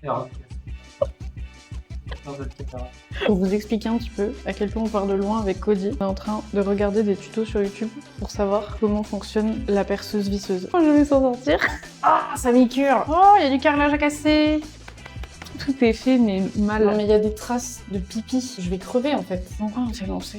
Alors, dans cette caméra. Pour vous expliquer un petit peu à quel point on part de loin avec Cody, on est en train de regarder des tutos sur YouTube pour savoir comment fonctionne la perceuse visseuse. Oh, je vais s'en sortir. Ah, ça m'écure. Oh, il y a du carrelage à casser. Tout est fait, mais mal. Non, mais il y a des traces de pipi. Je vais crever, en fait. Pourquoi on s'est lancé?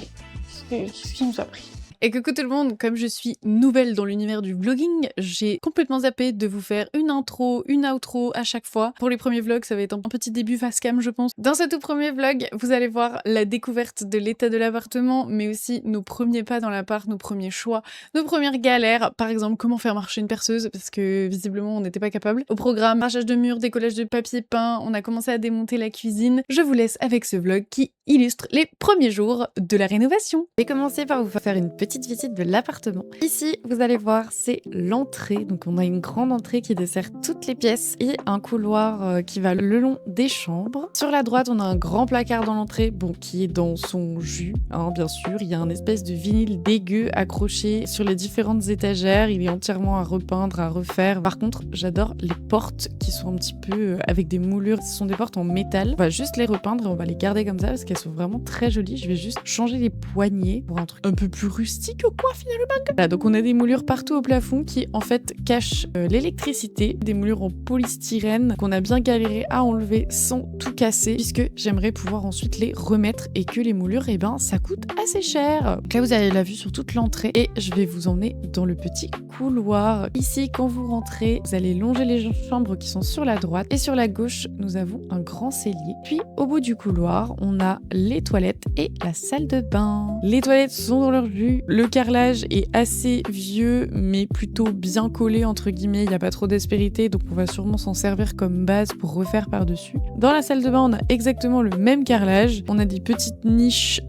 Qu'est-ce qui nous a pris? Et coucou tout le monde, comme je suis nouvelle dans l'univers du vlogging, j'ai complètement zappé de vous faire une intro, une outro à chaque fois. Pour les premiers vlogs, ça va être un petit début face cam, je pense. Dans ce tout premier vlog, vous allez voir la découverte de l'état de l'appartement, mais aussi nos premiers pas dans l'appart, nos premiers choix, nos premières galères. Par exemple, comment faire marcher une perceuse, parce que visiblement on n'était pas capable. Au programme, arrachage de murs, décollage de papier peint, on a commencé à démonter la cuisine. Je vous laisse avec ce vlog qui illustre les premiers jours de la rénovation. Je vais commencer par vous faire une petite visite de l'appartement. Ici, vous allez voir, c'est l'entrée. Donc on a une grande entrée qui dessert toutes les pièces et un couloir qui va le long des chambres. Sur la droite, on a un grand placard dans l'entrée, bon, qui est dans son jus, hein, bien sûr. Il y a un espèce de vinyle dégueu accroché sur les différentes étagères. Il est entièrement à repeindre, à refaire. Par contre, j'adore les portes qui sont un petit peu avec des moulures. Ce sont des portes en métal. On va juste les repeindre et on va les garder comme ça parce qu'elles sont vraiment très jolies. Je vais juste changer les poignées pour un truc un peu plus rustique ou quoi finalement. Voilà, donc on a des moulures partout au plafond qui en fait cachent l'électricité. Des moulures en polystyrène qu'on a bien galéré à enlever sans tout casser puisque j'aimerais pouvoir ensuite les remettre et que les moulures, eh ben, ça coûte assez cher. Donc là vous avez la vue sur toute l'entrée et je vais vous emmener dans le petit couloir. Ici, quand vous rentrez, vous allez longer les chambres qui sont sur la droite et sur la gauche, nous avons un grand cellier. Puis au bout du couloir, on a les toilettes et la salle de bain. Les toilettes sont dans leur jus. Le carrelage est assez vieux, mais plutôt bien collé, entre guillemets. Il n'y a pas trop d'aspérité, donc on va sûrement s'en servir comme base pour refaire par-dessus. Dans la salle de bain, on a exactement le même carrelage. On a des petites niches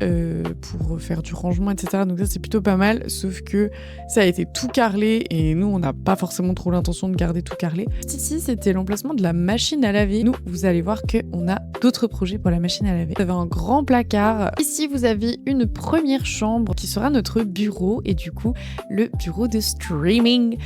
pour faire du rangement, etc. Donc ça, c'est plutôt pas mal, sauf que ça a été tout carrelé et nous, on n'a pas forcément trop l'intention de garder tout carrelé. Ici, c'était l'emplacement de la machine à laver. Nous, vous allez voir qu'on a d'autres projets pour la machine à laver. Vous avez un grand placard. Ici, vous avez une première chambre qui sera notre bureau et du coup, le bureau de streaming.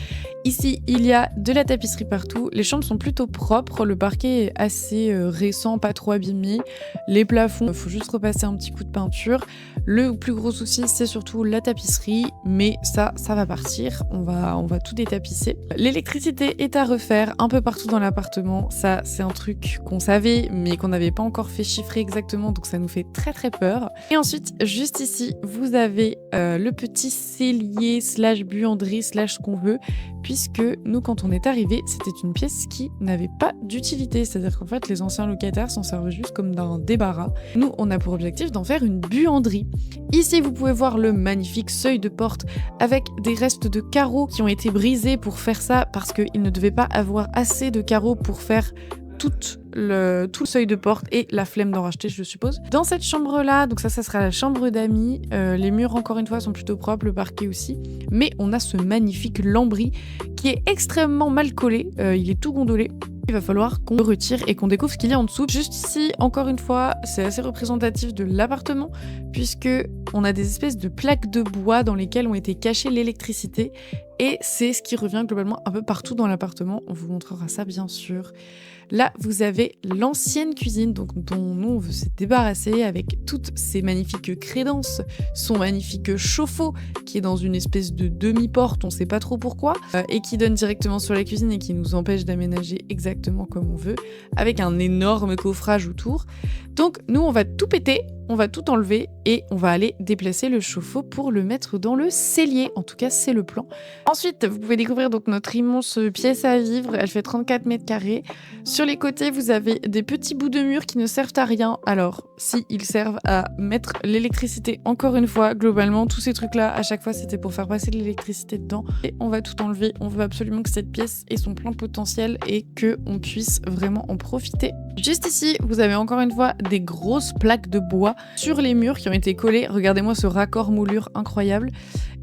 Ici, il y a de la tapisserie partout. Les chambres sont plutôt propres. Le parquet est assez récent, pas trop abîmé. Les plafonds, il faut juste repasser un petit coup de peinture. Le plus gros souci, c'est surtout la tapisserie, mais ça va partir. On va tout détapisser. L'électricité est à refaire un peu partout dans l'appartement. Ça, c'est un truc qu'on savait, mais qu'on n'avait pas encore fait chiffrer exactement, donc ça nous fait très très peur. Et ensuite, juste ici, vous avez le petit cellier / buanderie / ce qu'on veut, puisque nous, quand on est arrivé, c'était une pièce qui n'avait pas d'utilité. C'est-à-dire qu'en fait, les anciens locataires s'en servaient juste comme d'un débarras. Nous, on a pour objectif d'en faire une buanderie. Ici, vous pouvez voir le magnifique seuil de porte avec des restes de carreaux qui ont été brisés pour faire ça parce qu'il ne devait pas avoir assez de carreaux pour faire tout le seuil de porte et la flemme d'en racheter, je suppose. Dans cette chambre-là, donc ça sera la chambre d'amis. Les murs, encore une fois, sont plutôt propres, le parquet aussi. Mais on a ce magnifique lambris qui est extrêmement mal collé. Il est tout gondolé. Il va falloir qu'on le retire et qu'on découvre ce qu'il y a en dessous. Juste ici, encore une fois, c'est assez représentatif de l'appartement puisque on a des espèces de plaques de bois dans lesquelles ont été cachées l'électricité et c'est ce qui revient globalement un peu partout dans l'appartement. On vous montrera ça bien sûr. Là, vous avez l'ancienne cuisine dont nous, on veut se débarrasser avec toutes ces magnifiques crédences, son magnifique chauffe-eau qui est dans une espèce de demi-porte, on sait pas trop pourquoi, et qui donne directement sur la cuisine et qui nous empêche d'aménager exactement comme on veut, avec un énorme coffrage autour. Donc, nous, on va tout péter, on va tout enlever et on va aller déplacer le chauffe-eau pour le mettre dans le cellier. En tout cas, c'est le plan. Ensuite, vous pouvez découvrir donc notre immense pièce à vivre. Elle fait 34 mètres carrés. Sur les côtés, vous avez des petits bouts de mur qui ne servent à rien. Alors, si ils servent à mettre l'électricité, encore une fois, globalement, tous ces trucs-là, à chaque fois, c'était pour faire passer de l'électricité dedans. Et on va tout enlever. On veut absolument que cette pièce ait son plein potentiel et qu'on puisse vraiment en profiter. Juste ici, vous avez encore une fois des grosses plaques de bois sur les murs qui ont été collées. Regardez-moi ce raccord moulure incroyable.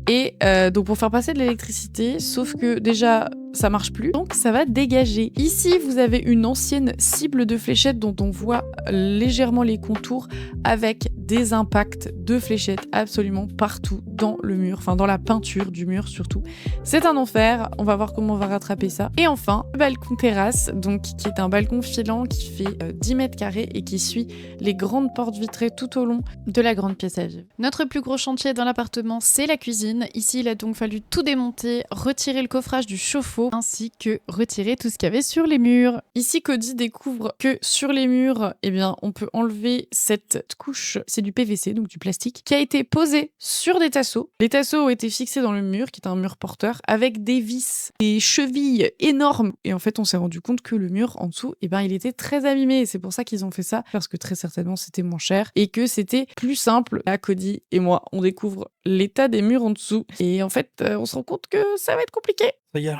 Et donc pour faire passer de l'électricité, sauf que déjà ça marche plus, donc ça va dégager. Ici vous avez une ancienne cible de fléchettes dont on voit légèrement les contours avec des impacts de fléchettes absolument partout dans le mur, enfin dans la peinture du mur surtout. C'est un enfer, on va voir comment on va rattraper ça. Et enfin, le balcon terrasse, donc qui est un balcon filant qui fait 10 mètres carrés et qui suit les grandes portes vitrées tout au long de la grande pièce à vivre. Notre plus gros chantier dans l'appartement, c'est la cuisine. Ici, il a donc fallu tout démonter, retirer le coffrage du chauffe-eau, ainsi que retirer tout ce qu'il y avait sur les murs. Ici, Cody découvre que sur les murs, eh bien, on peut enlever cette couche, c'est du PVC, donc du plastique, qui a été posée sur des tasseaux. Les tasseaux ont été fixés dans le mur, qui est un mur porteur, avec des vis, des chevilles énormes. Et en fait, on s'est rendu compte que le mur en dessous, eh ben, il était très abîmé. Et c'est pour ça qu'ils ont fait ça, parce que très certainement, c'était moins cher et que c'était plus simple. Là, Cody et moi, on découvre l'état des murs en dessous. Et en fait, on se rend compte que ça va être compliqué. Ça y est.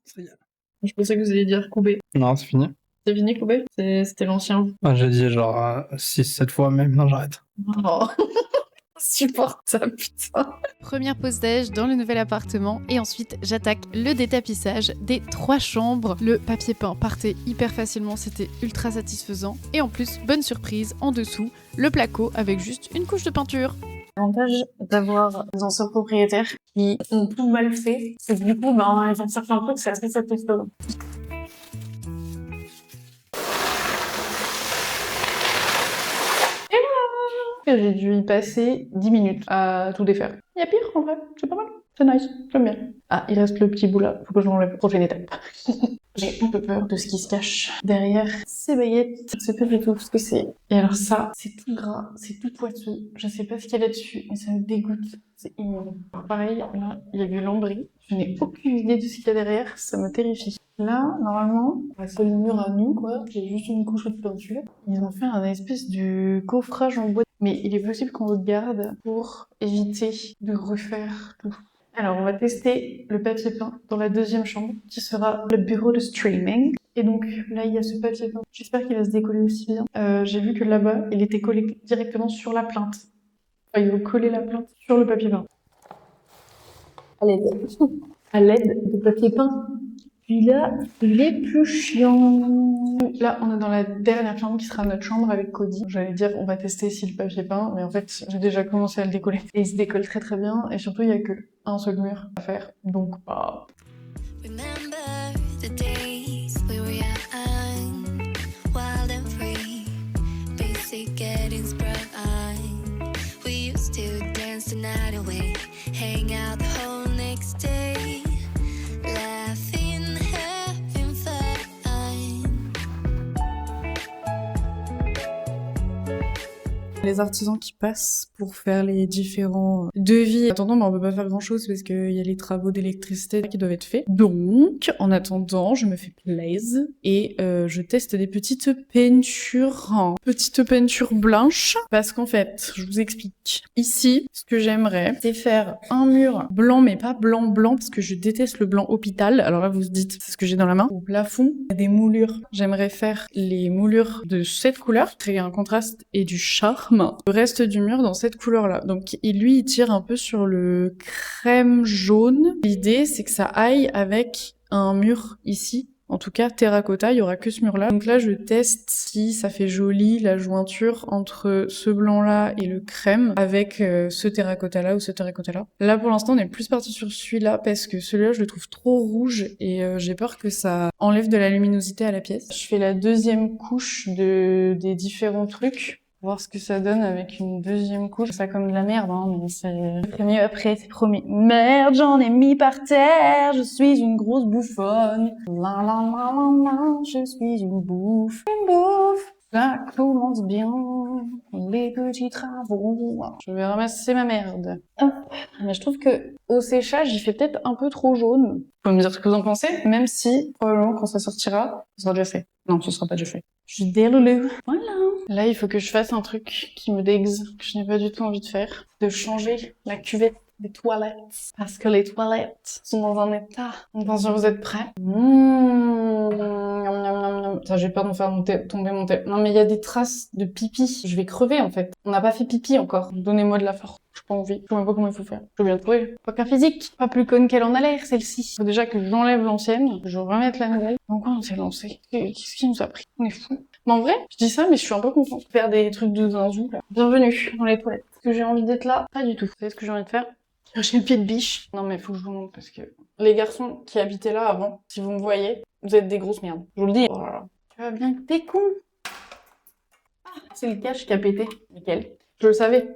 Ça y est. Je pensais que vous alliez dire couper. Non, c'est fini. C'est fini, couper? C'était l'ancien. Ah, j'ai dit genre 6-7 fois même. Non, j'arrête. Oh. Supporte ça, putain. Première pause déj dans le nouvel appartement et ensuite j'attaque le détapissage des 3 chambres. Le papier peint partait hyper facilement, c'était ultra satisfaisant. Et en plus, bonne surprise, en dessous, le placo avec juste une couche de peinture. L'avantage d'avoir des anciens propriétaires qui ont tout mal fait, c'est que du coup, ben, ils ont certains trucs, c'est assez satisfaisant. J'ai dû y passer 10 minutes à tout défaire. Il y a pire en vrai, c'est pas mal, c'est nice, j'aime bien. Ah, il reste le petit bout là, faut que je l'enlève. Prochaine étape. J'ai un peu peur de ce qui se cache derrière ces baguettes. Je sais pas du tout ce que c'est. Et alors ça, c'est tout gras, c'est tout poisseux. Je sais pas ce qu'il y a là-dessus, mais ça me dégoûte. C'est immonde. Pareil, là, il y a du lambris. Je n'ai aucune idée de ce qu'il y a derrière, ça me terrifie. Là, normalement, c'est le mur à nu, quoi. J'ai juste une couche de peinture. Ils ont fait un espèce de coffrage en bois. Mais il est possible qu'on le garde pour éviter de refaire tout. Alors, on va tester le papier peint dans la deuxième chambre, qui sera le bureau de streaming. Et donc, là, il y a ce papier peint. J'espère qu'il va se décoller aussi bien. J'ai vu que là-bas, il était collé directement sur la plainte. Enfin, il faut coller la plainte sur le papier peint. À l'aide. À l'aide de papier peint. Puis là, il est plus chiant. Là, on est dans la dernière chambre qui sera notre chambre avec Cody. J'allais dire, on va tester si le papier peint, mais en fait, j'ai déjà commencé à le décoller. Et il se décolle très très bien, et surtout, il y a que un seul mur à faire. Donc, bah... Remember the days we were young, wild and free, basic getting sprung. We used to dance the night away, hang out the whole next day, laughing, having fun. Les artisans qui passent pour faire les différents devis. En attendant, bah, on peut pas faire grand chose parce qu'il y a les travaux d'électricité qui doivent être faits. Donc, en attendant, je me fais plaisir et je teste des petites peintures. Petites peintures blanches. Parce qu'en fait, je vous explique. Ici, ce que j'aimerais, c'est faire un mur blanc, mais pas blanc parce que je déteste le blanc hôpital. Alors là, vous vous dites, c'est ce que j'ai dans la main. Au plafond, il y a des moulures. J'aimerais faire les moulures de cette couleur, créer un contraste et du charme. Le reste du mur dans cette couleur-là. Donc, lui, il tire un peu sur le crème jaune. L'idée, c'est que ça aille avec un mur ici. En tout cas, terracotta, il y aura que ce mur-là. Donc là, je teste si ça fait joli la jointure entre ce blanc-là et le crème avec ce terracotta-là ou ce terracotta-là. Là, pour l'instant, on est plus parti sur celui-là parce que celui-là, je le trouve trop rouge et j'ai peur que ça enlève de la luminosité à la pièce. Je fais la deuxième couche des différents trucs. Voir ce que ça donne avec une deuxième couche. C'est ça comme de la merde, hein, mais c'est mieux après, c'est promis. Merde, j'en ai mis par terre, je suis une grosse bouffonne. La la la la la, je suis une bouffe. Une bouffe. Ça commence bien, les petits travaux. Je vais ramasser ma merde. Hop. Mais je trouve que au séchage, il fait peut-être un peu trop jaune. Vous pouvez me dire ce que vous en pensez, même si, probablement, quand ça sortira, ce sera déjà fait. Non, ce sera pas déjà fait. Je suis désolée. Voilà. Là, il faut que je fasse un truc qui me dégue, que je n'ai pas du tout envie de faire. De changer la cuvette des toilettes. Parce que les toilettes sont dans un état. Attention, vous êtes prêts? Putain, j'ai peur de me faire tomber mon thé. Non mais il y a des traces de pipi. Je vais crever en fait. On n'a pas fait pipi encore. Donnez-moi de la force. J'ai pas envie. Je sais même pas comment il faut faire. Je vais bien trouver. Pas qu'un physique. Pas plus conne qu'elle en a l'air, celle-ci. Faut déjà que j'enlève l'ancienne, que je remette la nouvelle. Pourquoi on s'est lancé? Qu'est-ce qui nous a pris? On est fous. Mais en vrai, je dis ça, mais je suis un peu contente de faire des trucs de zinzou, là. Bienvenue dans les toilettes. Est-ce que j'ai envie d'être là? Pas du tout. Vous savez ce que j'ai envie de faire? Chercher le pied de biche. Non mais faut que je vous montre parce que les garçons qui habitaient là avant, si vous me voyez, vous êtes des grosses merdes. Je vous le dis. Oh là là. Tu vas bien que t'es con. Ah, c'est le cache qui a pété. Nickel. Je le savais.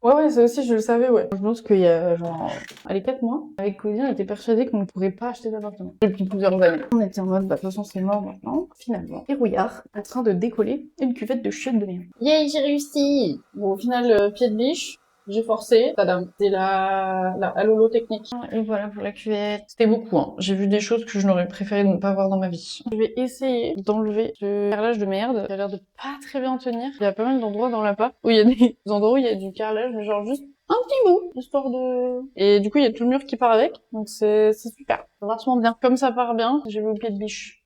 Ouais, ça aussi, je le savais, ouais. Je pense qu'il y a, genre, allez, 4 mois, avec Cody, on était persuadés qu'on ne pourrait pas acheter d'appartement. Depuis plusieurs années. On était en mode, bah, de toute façon, c'est mort maintenant. Finalement, et rouillard, en train de décoller une cuvette de chiottes de merde. Yay, j'ai réussi! Bon, au final, pied de biche. J'ai forcé, tadam, c'est la Lolo technique. Et voilà pour la cuvette. C'était beaucoup, hein. J'ai vu des choses que je n'aurais préféré ne pas voir dans ma vie. Je vais essayer d'enlever ce carrelage de merde qui a l'air de pas très bien tenir. Il y a pas mal d'endroits dans l'appart où il y a des endroits où il y a du carrelage, mais genre juste un petit bout, histoire de... Et du coup, il y a tout le mur qui part avec, donc c'est super. C'est vachement bien. Comme ça part bien, j'ai vu au pied de biche.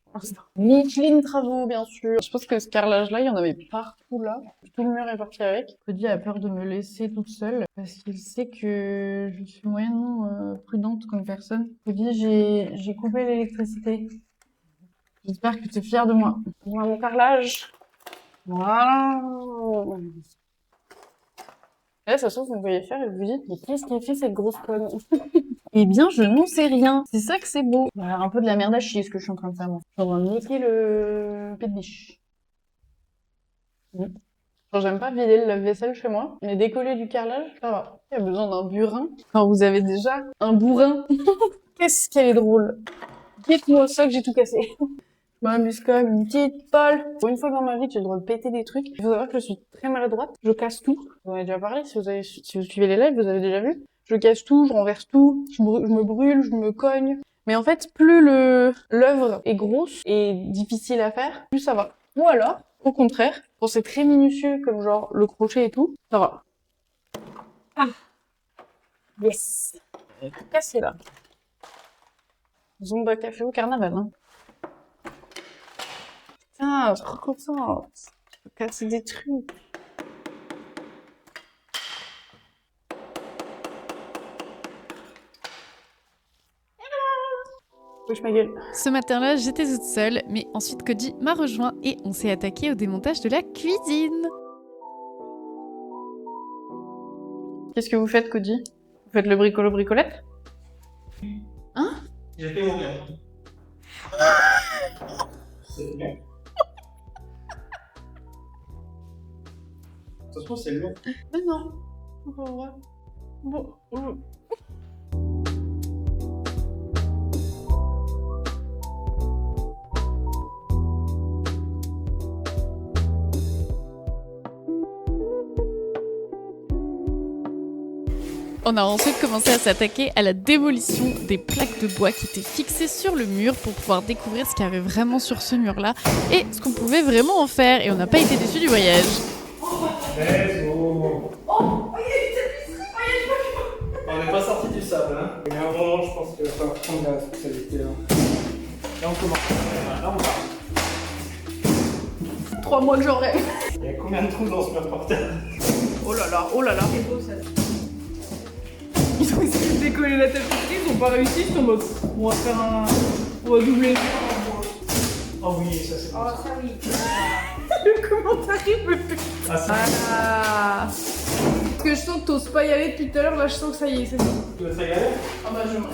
Michelin Travaux, bien sûr. Je pense que ce carrelage-là, il y en avait partout là. Tout le mur est parti avec. Cody a peur de me laisser toute seule parce qu'il sait que je suis moyennement prudente comme personne. Cody, j'ai coupé l'électricité. J'espère que tu es fier de moi. Voilà mon carrelage. Voilà. Et là, ça se trouve, vous me voyez faire et vous vous dites, mais qu'est-ce qu'a fait cette grosse conne? Eh bien, je n'en sais rien. C'est ça que c'est beau. Voilà, un peu de la merde à chier, ce que je suis en train de faire, moi. Je vais niquer le pied de biche. Genre, j'aime pas vider le lave-vaisselle chez moi, mais décoller du carrelage, ça va. Il y a besoin d'un burin. Quand vous avez déjà un bourrin. Qu'est-ce qu'elle est drôle. Dites-moi ça que j'ai tout cassé. Je m'amuse quand même une petite balle. Pour une fois dans ma vie que j'ai le droit de péter des trucs, il faut savoir que je suis très maladroite. Je casse tout. J'en ai déjà parlé, si vous suivez les lives, vous avez déjà vu. Je casse tout, je renverse tout, je me brûle, je me cogne. Mais en fait, plus l'œuvre est grosse et difficile à faire, plus ça va. Ou alors, au contraire, quand c'est très minutieux, comme genre le crochet et tout, ça va. Ah. Yes. Tout cassé là. Zumba café au carnaval, hein. Putain, je suis trop contente. Je peux casser des trucs. Bouge ma gueule. Ce matin-là, j'étais toute seule, mais ensuite Cody m'a rejoint et on s'est attaqué au démontage de la cuisine. Qu'est-ce que vous faites, Cody? Vous faites le bricolo-bricolette? Hein? J'ai fait mon bien. C'est bien. Attention, c'est lourd. Mais non. Bon. On a ensuite commencé à s'attaquer à la démolition des plaques de bois qui étaient fixées sur le mur pour pouvoir découvrir ce qu'il y avait vraiment sur ce mur-là et ce qu'on pouvait vraiment en faire. Et on n'a pas été déçus du voyage. On n'est pas sorti du sable, hein. Il y a un moment, je pense qu'il va falloir prendre la responsabilité. Là, on commence. Là, on part. 3 mois que j'aurai. Il y a combien de trous dans ce mur porteur? Oh là là. C'est beau ça. Ils ont essayé de décoller la tapisserie, ils n'ont pas réussi, ils sont en mode on va faire un. On va doubler. Oh oui, ça c'est bon. Oh ça oui. Le commentaire il me fait. Ah, ça. Ah. Parce que je sens que t'oses pas y aller depuis tout à l'heure, là je sens que ça y est, c'est bon. Tu veux ça y aller? Ah bah je m'en vais.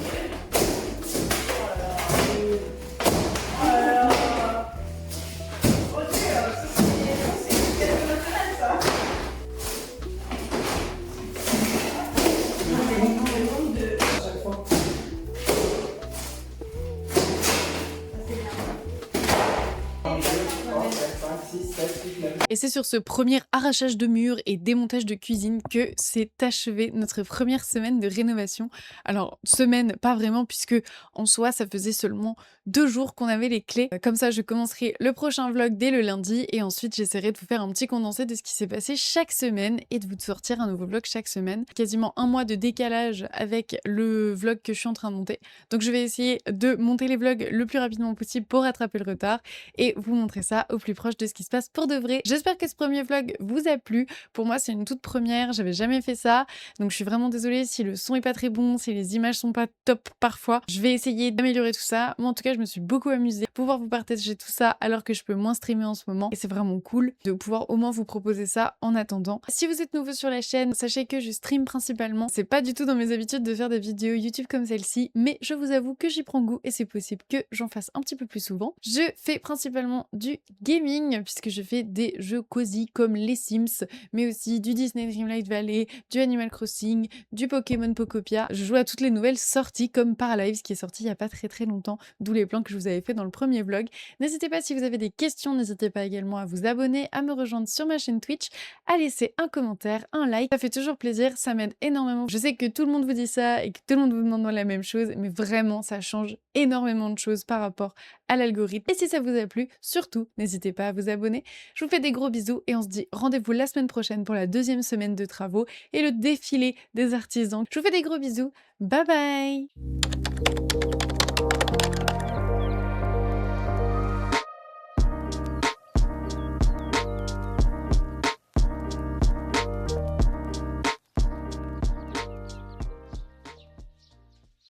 Et c'est sur ce premier arrachage de murs et démontage de cuisine que s'est achevée notre première semaine de rénovation. Alors, semaine, pas vraiment, puisque en soi, ça faisait seulement 2 jours qu'on avait les clés. Comme ça, je commencerai le prochain vlog dès le lundi et ensuite, j'essaierai de vous faire un petit condensé de ce qui s'est passé chaque semaine et de vous sortir un nouveau vlog chaque semaine. Quasiment un mois de décalage avec le vlog que je suis en train de monter. Donc, je vais essayer de monter les vlogs le plus rapidement possible pour rattraper le retard et vous montrer ça au plus proche de ce qui se passe pour de vrai. J'espère que ce premier vlog vous a plu. Pour moi, c'est une toute première, j'avais jamais fait ça. Donc, je suis vraiment désolée si le son est pas très bon, si les images sont pas top parfois. Je vais essayer d'améliorer tout ça. Moi, en tout cas, je me suis beaucoup amusée. Pouvoir vous partager tout ça alors que je peux moins streamer en ce moment. Et c'est vraiment cool de pouvoir au moins vous proposer ça en attendant. Si vous êtes nouveau sur la chaîne, sachez que je stream principalement. C'est pas du tout dans mes habitudes de faire des vidéos YouTube comme celle-ci, mais je vous avoue que j'y prends goût et c'est possible que j'en fasse un petit peu plus souvent. Je fais principalement du gaming puisque je fais des jeux cosy comme les Sims, mais aussi du Disney Dreamlight Valley, du Animal Crossing, du Pokémon Pokopia. Je joue à toutes les nouvelles sorties comme Paralives qui est sorti il y a pas très longtemps, d'où les plans que je vous avais fait dans le premier vlog. N'hésitez pas si vous avez des questions, n'hésitez pas également à vous abonner, à me rejoindre sur ma chaîne Twitch, à laisser un commentaire, un like. Ça fait toujours plaisir, ça m'aide énormément. Je sais que tout le monde vous dit ça et que tout le monde vous demande la même chose, mais vraiment ça change énormément de choses par rapport à l'algorithme. Et si ça vous a plu, surtout n'hésitez pas à vous abonner. Je vous fais des gros bisous et on se dit rendez-vous la semaine prochaine pour la 2e semaine de travaux et le défilé des artisans. Je vous fais des gros bisous, bye bye.